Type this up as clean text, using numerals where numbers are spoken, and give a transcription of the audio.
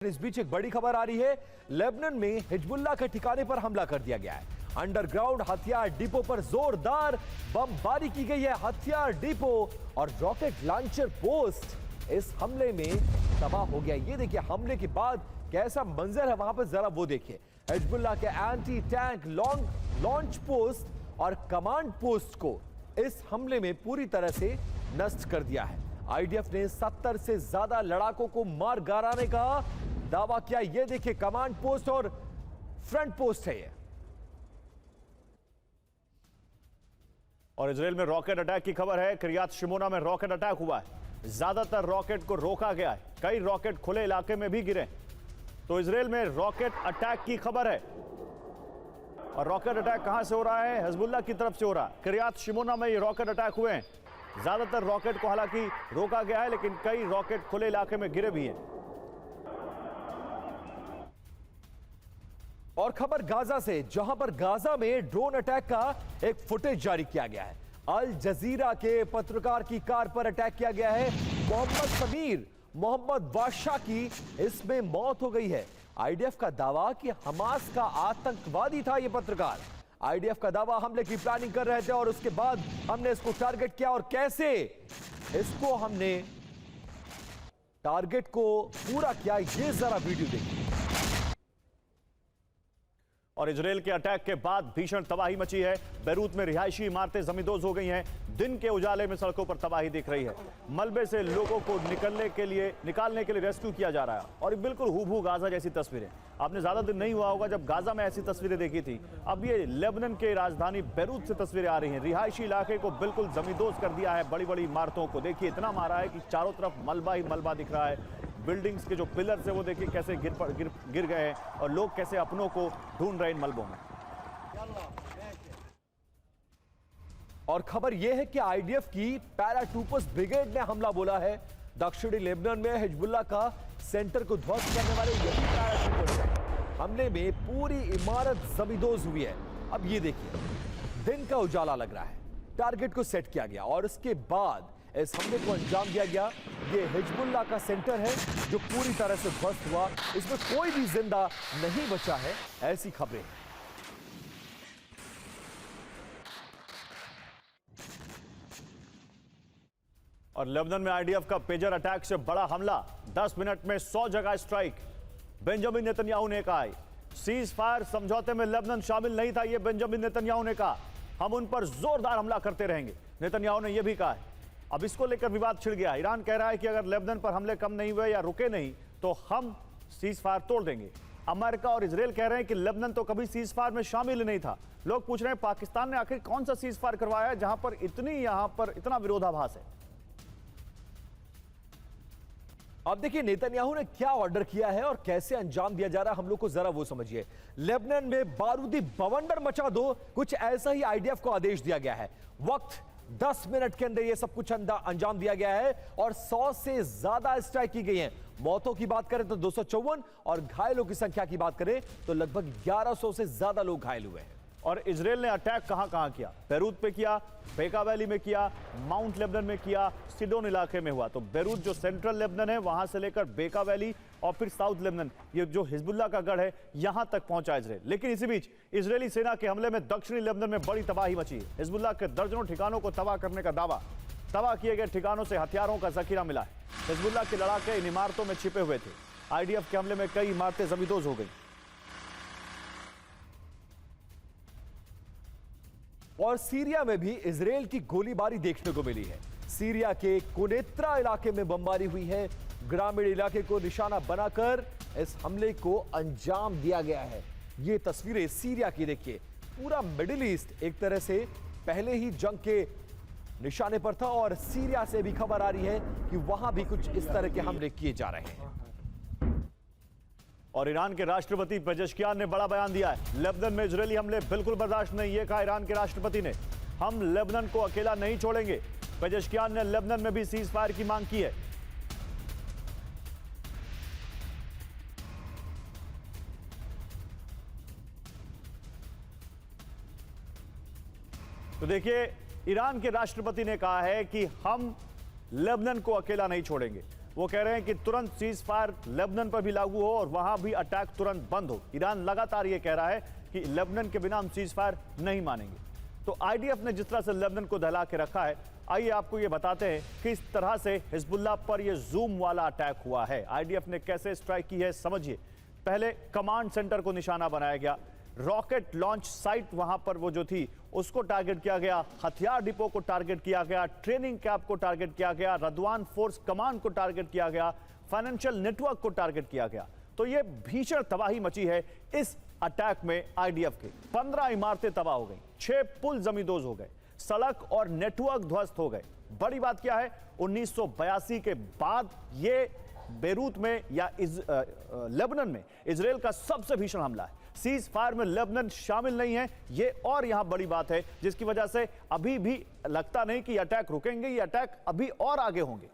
इस बीच एक बड़ी खबर आ रही है। लेबनान में हिजबुल्लाह के ठिकाने पर हमला कर दिया गया है। अंडरग्राउंड हथियार डिपो पर जोरदार बमबारी की गई है। हथियार डिपो और रॉकेट लॉन्चर पोस्ट इस हमले में तबाह हो गया। ये देखिए हमले के बाद कैसा मंजर है वहां पर, जरा वो देखिए। हिजबुल्लाह के एंटी टैंक लॉन्च पोस्ट और कमांड पोस्ट को इस हमले में पूरी तरह से नष्ट कर दिया है। आईडीएफ ने 70 से ज्यादा लड़ाकों को मार गिराने का दावा किया। यह देखिए कमांड पोस्ट और फ्रंट पोस्ट है ये। और इजराइल में रॉकेट अटैक की खबर है। किर्यात शिमोना में रॉकेट अटैक हुआ है। ज्यादातर रॉकेट को रोका गया है। कई रॉकेट खुले इलाके में भी गिरे। तो इजराइल में रॉकेट अटैक की खबर है। और रॉकेट अटैक कहां से हो रहा है? हिजबुल्लाह की तरफ से हो रहा है। किर्यात शिमोना में ये रॉकेट अटैक हुए हैं। ज्यादातर रॉकेट को हालांकि रोका गया है, लेकिन कई रॉकेट खुले इलाके में गिरे भी हैं। और खबर गाजा से, जहां पर गाजा में ड्रोन अटैक का एक फुटेज जारी किया गया है। अल जजीरा के पत्रकार की कार पर अटैक किया गया है। मोहम्मद समीर मोहम्मद बादशाह की इसमें मौत हो गई है। आईडीएफ का दावा कि हमास का आतंकवादी था यह पत्रकार। आईडीएफ का दावा हमले की प्लानिंग कर रहे थे और उसके बाद हमने इसको टारगेट किया। और कैसे इसको हमने टारगेट को पूरा किया, ये जरा वीडियो देखिए। और इजराइल के अटैक के बाद भीषण तबाही मची है। बैरूत में रिहायशी इमारतें जमींदोज हो गई हैं। दिन के उजाले में सड़कों पर तबाही दिख रही है। मलबे से लोगों को निकालने के लिए रेस्क्यू किया जा रहा है। और बिल्कुल हूबहू गाजा जैसी तस्वीरें। आपने ज्यादा दिन नहीं हुआ होगा जब गाजा में ऐसी तस्वीरें देखी थी। अब ये लेबनान के राजधानी बैरूत से तस्वीरें आ रही हैं। रिहायशी इलाके को बिल्कुल जमींदोज कर दिया है। बड़ी बड़ी इमारतों को देखिए, इतना मारा है कि चारों तरफ मलबा ही मलबा दिख रहा है। बिल्डिंग्स के जो पिलर्स है वो देखिए कैसे गिर गए हैं और लोग कैसे अपनों को ढूंढ रहे हैं इन मलबों में। और खबर यह है कि आईडीएफ की पैराट्रूपर्स ब्रिगेड ने हमला बोला है। दक्षिणी लेबनान में हिजबुल्लाह का सेंटर को ध्वस्त करने वाले यही पैराट्रूपर्स हैं। हमले में पूरी इमारत जमींदोज हुई है। अब ये देखिए, दिन का उजाला लग रहा है। टारगेट को सेट किया गया और उसके बाद इस हमले को अंजाम दिया गया। ये हिजबुल्लाह का सेंटर है जो पूरी तरह से ध्वस्त हुआ। इसमें कोई भी जिंदा नहीं बचा है, ऐसी खबरें। और लेबनान में आईडीएफ का पेजर अटैक से बड़ा हमला। 10 मिनट में 100 जगह स्ट्राइक। बेंजामिन नेतन्याहू ने कहा सीज फायर समझौते में लेबनान शामिल नहीं था। यह बेंजामिन नेतन्याहू ने कहा, हम उन पर जोरदार हमला करते रहेंगे। नेतन्याहू ने यह भी कहा है। अब इसको लेकर विवाद छिड़ गया। ईरान कह रहा है कि अगर लेबनान पर हमले कम नहीं हुए या रुके नहीं तो हम सीज फायर तोड़ देंगे। अमेरिका और इजराइल कह रहे हैं कि लेबनान तो कभी सीज फायर में शामिल नहीं था। लोग पूछ रहे हैं पाकिस्तान ने आखिर कौन सा सीज फायर करवाया है जहां पर इतना विरोधाभास है। अब देखिए नेतन्याहू ने क्या ऑर्डर किया है और कैसे अंजाम दिया जा रहा है, हम लोग को जरा वो समझिए। लेबनान में बारूदी बवंडर मचा दो, कुछ ऐसा ही आईडीएफ को आदेश दिया गया है। वक्त 10 मिनट के अंदर यह सब कुछ अंजाम दिया गया है और 100 से ज्यादा स्ट्राइक की गई हैं। मौतों की बात करें तो 254 और घायलों की संख्या की बात करें तो लगभग 1100 से ज्यादा लोग घायल हुए हैं। और इजराइल ने अटैक कहां किया? बैरूत पे किया, बेका वैली में किया, माउंट लेबनान में किया, सिडोन इलाके में हुआ। तो बैरूत जो सेंट्रल लेबनान है वहां से लेकर बेका वैली और फिर साउथ लेबनान, ये जो हिजबुल्लाह का गढ़ है, यहां तक पहुंचा इजराइल। लेकिन इसी बीच इजरायली सेना के हमले में दक्षिणी लेबनान में बड़ी तबाही मची है। हिजबुल्लाह के दर्जनों ठिकानों को तबाह करने का दावा। तबाह किए गए ठिकानों से हथियारों का जखीरा मिला है। हिजबुल्लाह के लड़ाके इन इमारतों में छिपे हुए थे। आईडीएफ के हमले में कई इमारतें जमींदोज हो गई। और सीरिया में भी इजराइल की गोलीबारी देखने को मिली है। सीरिया के कुनेत्रा इलाके में बमबारी हुई है। ग्रामीण इलाके को निशाना बनाकर इस हमले को अंजाम दिया गया है। ये तस्वीरें सीरिया की देखिए। पूरा मिडिल ईस्ट एक तरह से पहले ही जंग के निशाने पर था और सीरिया से भी खबर आ रही है कि वहां भी कुछ इस तरह के हमले किए जा रहे हैं। और ईरान के राष्ट्रपति पेजेश्कियान ने बड़ा बयान दिया है। लेबनान में इजरायली हमले बिल्कुल बर्दाश्त नहीं, ये कहा ईरान के राष्ट्रपति ने। हम लेबनान को अकेला नहीं छोड़ेंगे। पेजेश्कियान ने लेबनान में भी सीज फायर की मांग की है। तो देखिए, ईरान के राष्ट्रपति ने कहा है कि हम लेबनान को अकेला नहीं छोड़ेंगे। वो कह रहे हैं कि तुरंत सीज फायर लेबनान पर भी लागू हो और वहां भी अटैक तुरंत बंद हो। ईरान लगातार ये कह रहा है कि लेबनान के बिना हम सीज फायर नहीं मानेंगे। तो आईडीएफ ने जिस तरह से लेबनान को दहला के रखा है, आइए आपको ये बताते हैं किस तरह से हिजबुल्लाह पर ये जूम वाला अटैक हुआ है। आईडीएफ ने कैसे स्ट्राइक की है समझिए। पहले कमांड सेंटर को निशाना बनाया गया, रॉकेट लॉन्च साइट वहां पर वो जो थी उसको टारगेट किया गया, हथियार डिपो को टारगेट किया गया, ट्रेनिंग कैंप को टारगेट किया गया, रदवान फोर्स कमांड को टारगेट किया गया, फाइनेंशियल नेटवर्क को टारगेट किया गया। तो ये भीषण तबाही मची है इस अटैक में। आईडीएफ के 15 इमारतें तबाह हो गई, 6 पुल जमींदोज हो गए, सड़क और नेटवर्क ध्वस्त हो गए। बड़ी बात क्या है, 1982 के बाद ये बेरूत में या लेबनान में इजराइल का सबसे भीषण हमला है। सीज फायर में लेबनान शामिल नहीं है, ये और यहां बड़ी बात है, जिसकी वजह से अभी भी लगता नहीं कि अटैक रुकेंगे, ये अटैक अभी और आगे होंगे।